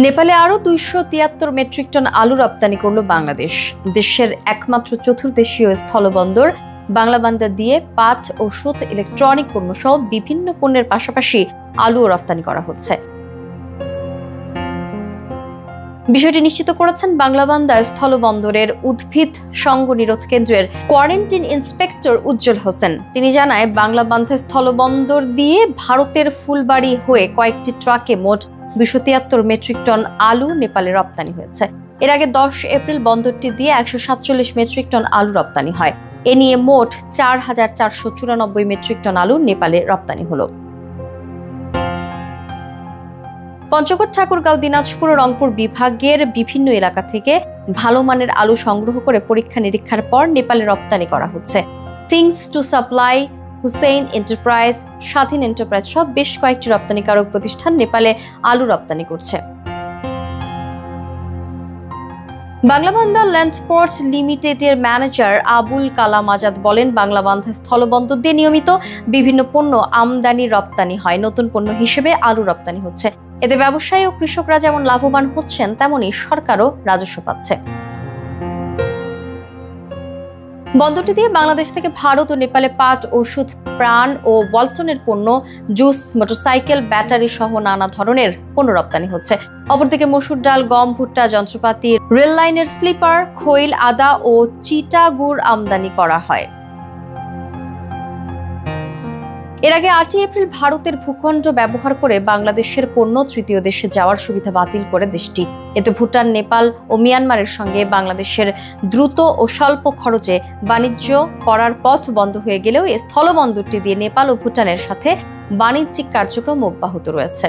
নেপালে আরও ২৭৩ metric ton আলু রপ্তানি করল বাংলাদেশ। দেশের একমাত্র চতুর্দেশীয় স্থলবন্দর বাংলাবান্ধা দিয়ে পাট, ওষুধ, ইলেকট্রনিক পণ্য সহ বিভিন্ন পণ্যের পাশাপাশি আলুও রপ্তানি করা হচ্ছে। বিষয়টি নিশ্চিত করেছেন বাংলাবান্ধা স্থলবন্দরের উদ্ভিদ সঙ্গ নিরোধ কেন্দ্রের কোয়ারেন্টিন ইন্সপেক্টর উজ্জ্বল হোসেন। তিনি জানায়, বাংলাবান্ধা স্থলবন্দর দিয়ে ভারতের ফুলবাড়ি হয়ে কয়েকটি ট্রাকে মোট ২৭৩ মেট্রিক টন আলু নেপালে রপ্তানি হয়েছে। এর আগে ১০ এপ্রিল বন্দরটি দিয়ে ১৪৭ মেট্রিক টন আলু রপ্তানি হয়। এ নিয়ে মোট ৪,৪৯৪ মেট্রিক টন আলু নেপালে রপ্তানি হলো। পঞ্চগড়, ঠাকুরগাঁও, দিনাজপুর ও রংপুর বিভাগের বিভিন্ন এলাকা থেকে ভালো মানের আলু সংগ্রহ করে পরীক্ষা নিরীক্ষার পর নেপালে রপ্তানি করা হচ্ছে। Things to supply, Hussain enterprise, Swadhin enterprise সহ বেশ কয়েকটি রপ্তানিকারক প্রতিষ্ঠান নেপালে আলু রপ্তানি করছে। বাংলাবান্ধা ল্যান্ড পোর্ট লিমিটেডের ম্যানেজার আবুল কালাম আজাদ বলেন, বাংলাবান্ধা স্থলবন্দর দিয়ে নিয়মিত বিভিন্ন পণ্য আমদানি রপ্তানি হয়। নতুন পণ্য হিসেবে আলু রপ্তানি হচ্ছে। এতে ব্যবসায়ী ও কৃষকরা যেমন লাভবান হচ্ছেন, তেমনি সরকারও রাজস্ব পাচ্ছে। বন্দরটি দিয়ে বাংলাদেশ থেকে ভারত ও নেপালে পাট, ওষুধ, প্রাণ ও ওয়ালটনের পণ্য, জুস, মোটরসাইকেল, ব্যাটারি সহ নানা ধরনের পণ্য রপ্তানি হচ্ছে। অপরদিকে মসুর ডাল, গম, ভুট্টা, যন্ত্রপাতি, রেল লাইনের স্লিপার, খৈল, আদা ও চিটা গুড় আমদানি করা হয়। এর আগে ৮ এপ্রিল ভারতের ভূখণ্ড ব্যবহার করে বাংলাদেশের পণ্য তৃতীয় দেশে যাওয়ার সুবিধা বাতিল করে দেশটি। এতে ভুটান, নেপাল ও মিয়ানমারের সঙ্গে বাংলাদেশের দ্রুত ও স্বল্প খরচে বাণিজ্য করার পথ বন্ধ হয়ে গেলেও এই স্থলবন্দরটি দিয়ে নেপাল ও ভুটানের সাথে বাণিজ্যিক কার্যক্রম অব্যাহত রয়েছে।